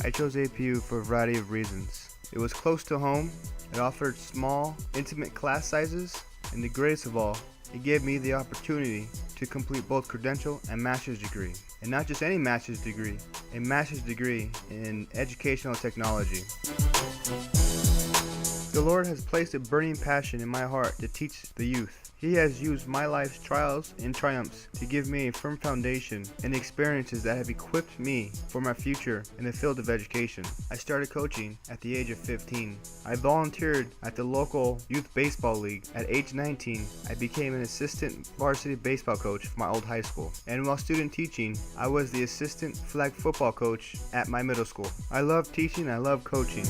I chose APU for a variety of reasons. It was close to home, it offered small, intimate class sizes, and the greatest of all, it gave me the opportunity to complete both credential and master's degree. And not just any master's degree, a master's degree in educational technology. The Lord has placed a burning passion in my heart to teach the youth. He has used my life's trials and triumphs to give me a firm foundation and experiences that have equipped me for my future in the field of education. I started coaching at the age of 15. I volunteered at the local youth baseball league. At age 19, I became an assistant varsity baseball coach for my old high school. And while student teaching, I was the assistant flag football coach at my middle school. I love teaching, I love coaching.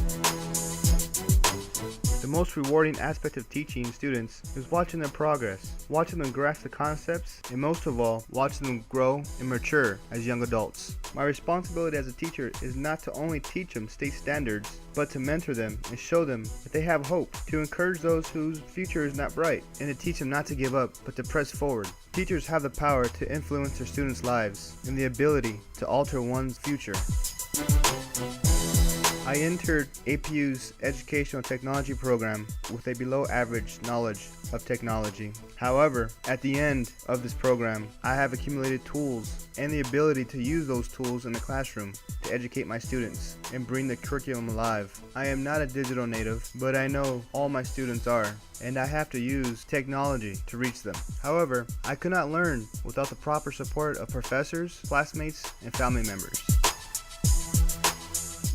The most rewarding aspect of teaching students is watching their progress, watching them grasp the concepts, and most of all, watching them grow and mature as young adults. My responsibility as a teacher is not to only teach them state standards, but to mentor them and show them that they have hope, to encourage those whose future is not bright, and to teach them not to give up, but to press forward. Teachers have the power to influence their students' lives and the ability to alter one's future. I entered APU's educational technology program with a below average knowledge of technology. However, at the end of this program, I have accumulated tools and the ability to use those tools in the classroom to educate my students and bring the curriculum alive. I am not a digital native, but I know all my students are, and I have to use technology to reach them. However, I could not learn without the proper support of professors, classmates, and family members.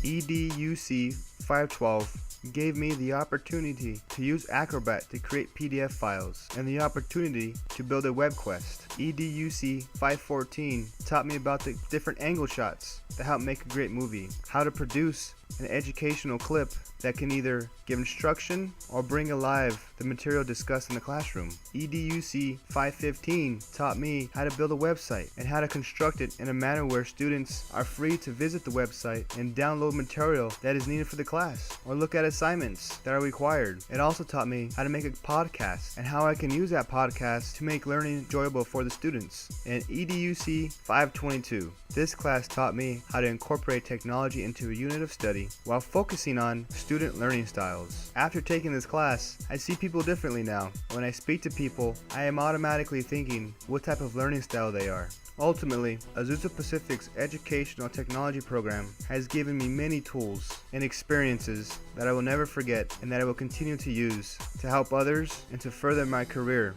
EDUC 512 gave me the opportunity to use Acrobat to create PDF files and the opportunity to build a web quest. EDUC 514 taught me about the different angle shots that help make a great movie, how to produce an educational clip that can either give instruction or bring alive the material discussed in the classroom. EDUC 515 taught me how to build a website and how to construct it in a manner where students are free to visit the website and download material that is needed for the class or look at assignments that are required. It also taught me how to make a podcast and how I can use that podcast to make learning enjoyable for the students. And EDUC 522. This class taught me how to incorporate technology into a unit of study while focusing on student learning styles. After taking this class, I see people differently now. When I speak to people, I am automatically thinking what type of learning style they are. Ultimately, Azusa Pacific's educational technology program has given me many tools and experiences that I will never forget and that I will continue to use to help others and to further my career.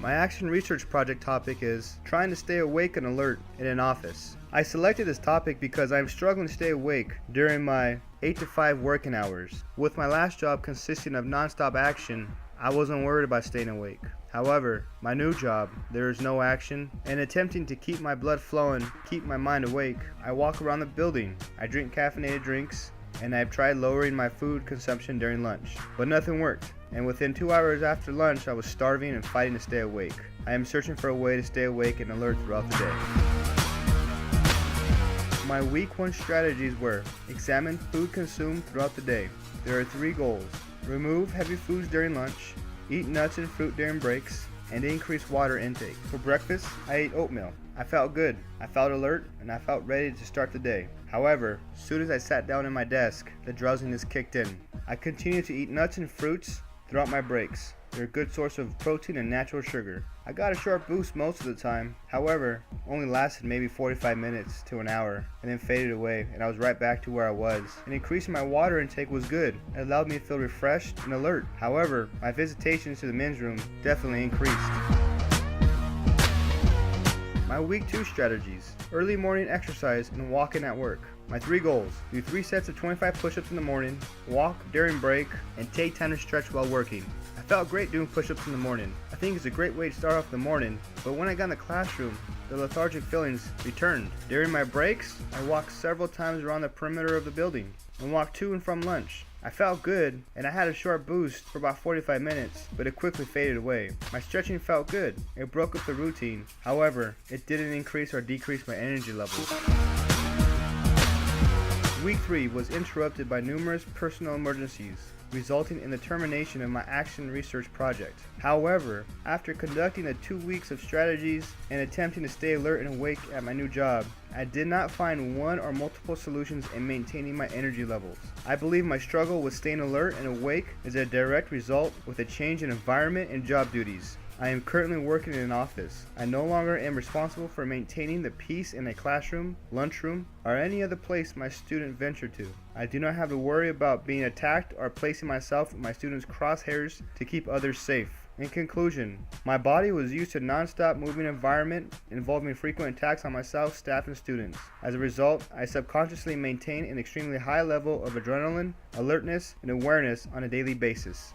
My action research project topic is trying to stay awake and alert in an office. I selected this topic because I'm struggling to stay awake during my 8 to 5 working hours. With my last job consisting of non-stop action, I wasn't worried about staying awake. However, my new job, there is no action, and attempting to keep my blood flowing, keep my mind awake, I walk around the building, I drink caffeinated drinks, and I've tried lowering my food consumption during lunch, but nothing worked. And within 2 hours after lunch, I was starving and fighting to stay awake. I am searching for a way to stay awake and alert throughout the day. My week 1 strategies were: examine food consumed throughout the day. There are 3 goals: remove heavy foods during lunch, eat nuts and fruit during breaks, and increase water intake. For breakfast, I ate oatmeal. I felt good, I felt alert, and I felt ready to start the day. However, as soon as I sat down at my desk, the drowsiness kicked in. I continued to eat nuts and fruits throughout my breaks. They're a good source of protein and natural sugar. I got a short boost most of the time, however, only lasted maybe 45 minutes to an hour and then faded away, and I was right back to where I was. And increasing my water intake was good. It allowed me to feel refreshed and alert. However, my visitations to the men's room definitely increased. My week 2 strategies: early morning exercise and walking at work. My 3 goals: do 3 sets of 25 push-ups in the morning, walk during break, and take time to stretch while working. I felt great doing push-ups in the morning. I think it's a great way to start off the morning, but when I got in the classroom, the lethargic feelings returned. During my breaks, I walked several times around the perimeter of the building and walked to and from lunch. I felt good, and I had a short boost for about 45 minutes, but it quickly faded away. My stretching felt good. It broke up the routine. However, it didn't increase or decrease my energy levels. Week 3 was interrupted by numerous personal emergencies. resulting in the termination of my action research project. However, after conducting the 2 weeks of strategies and attempting to stay alert and awake at my new job, I did not find one or multiple solutions in maintaining my energy levels. I believe my struggle with staying alert and awake is a direct result with a change in environment and job duties. I am currently working in an office. I no longer am responsible for maintaining the peace in a classroom, lunchroom, or any other place my student venture to. I do not have to worry about being attacked or placing myself in my students' crosshairs to keep others safe. In conclusion, my body was used to non-stop moving environment involving frequent attacks on myself, staff, and students. As a result, I subconsciously maintain an extremely high level of adrenaline, alertness, and awareness on a daily basis.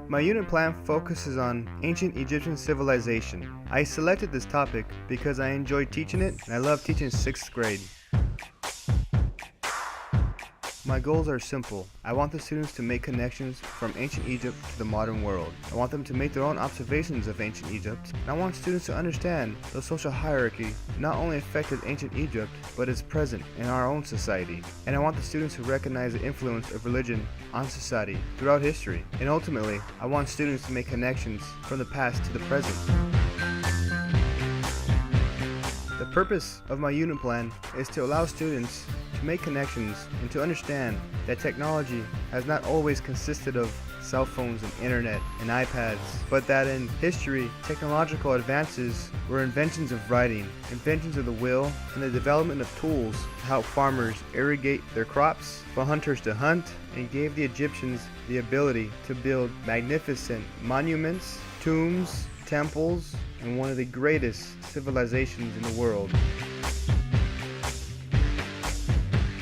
My unit plan focuses on ancient Egyptian civilization. I selected this topic because I enjoy teaching it and I love teaching 6th grade. My goals are simple. I want the students to make connections from ancient Egypt to the modern world. I want them to make their own observations of ancient Egypt. And I want students to understand the social hierarchy not only affected ancient Egypt, but is present in our own society. And I want the students to recognize the influence of religion on society throughout history. And ultimately, I want students to make connections from the past to the present. The purpose of my unit plan is to allow students to make connections and to understand that technology has not always consisted of cell phones and internet and iPads, but that in history, technological advances were inventions of writing, inventions of the wheel, and the development of tools to help farmers irrigate their crops, for hunters to hunt, and gave the Egyptians the ability to build magnificent monuments, tombs, temples, and one of the greatest civilizations in the world.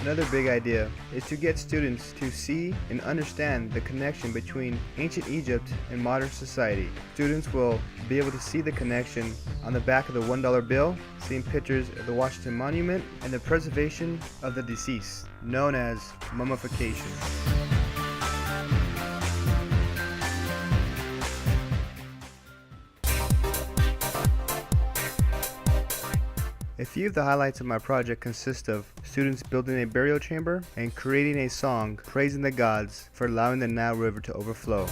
Another big idea is to get students to see and understand the connection between ancient Egypt and modern society. Students will be able to see the connection on the back of the $1 bill, seeing pictures of the Washington Monument, and the preservation of the deceased, known as mummification. A few of the highlights of my project consist of students building a burial chamber and creating a song praising the gods for allowing the Nile River to overflow.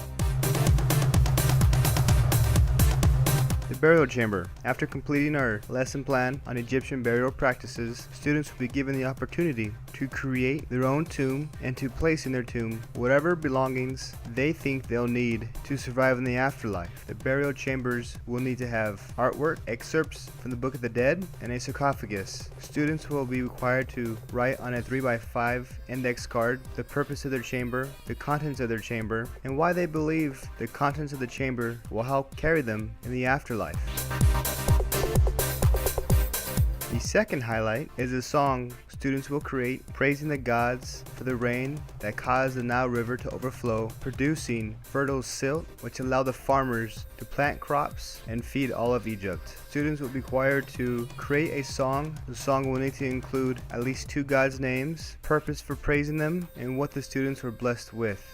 The burial chamber. After completing our lesson plan on Egyptian burial practices, students will be given the opportunity to create their own tomb and to place in their tomb whatever belongings they think they'll need to survive in the afterlife. The burial chambers will need to have artwork, excerpts from the Book of the Dead, and a sarcophagus. Students will be required to write on a 3x5 index card the purpose of their chamber, the contents of their chamber, and why they believe the contents of the chamber will help carry them in the afterlife. The second highlight is a song students will create praising the gods for the rain that caused the Nile River to overflow, producing fertile silt which allowed the farmers to plant crops and feed all of Egypt. Students will be required to create a song. The song will need to include at least 2 gods' names, purpose for praising them, and what the students were blessed with.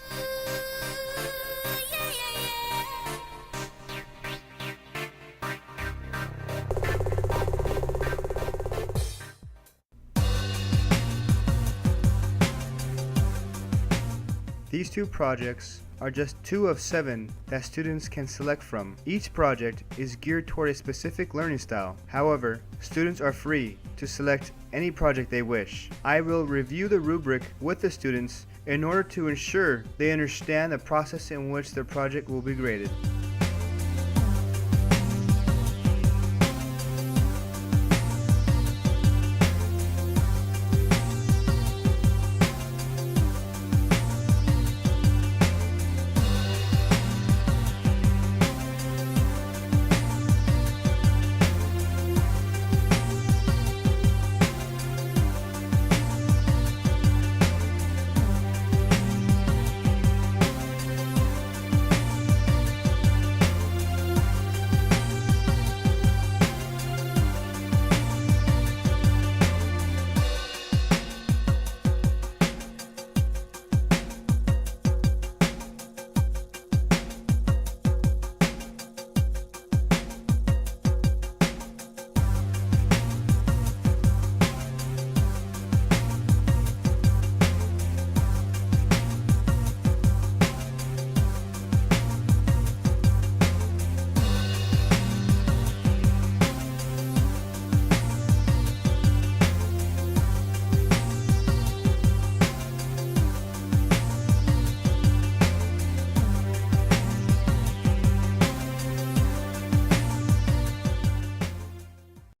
These 2 projects are just 2 of 7 that students can select from. Each project is geared toward a specific learning style. However, students are free to select any project they wish. I will review the rubric with the students in order to ensure they understand the process in which their project will be graded.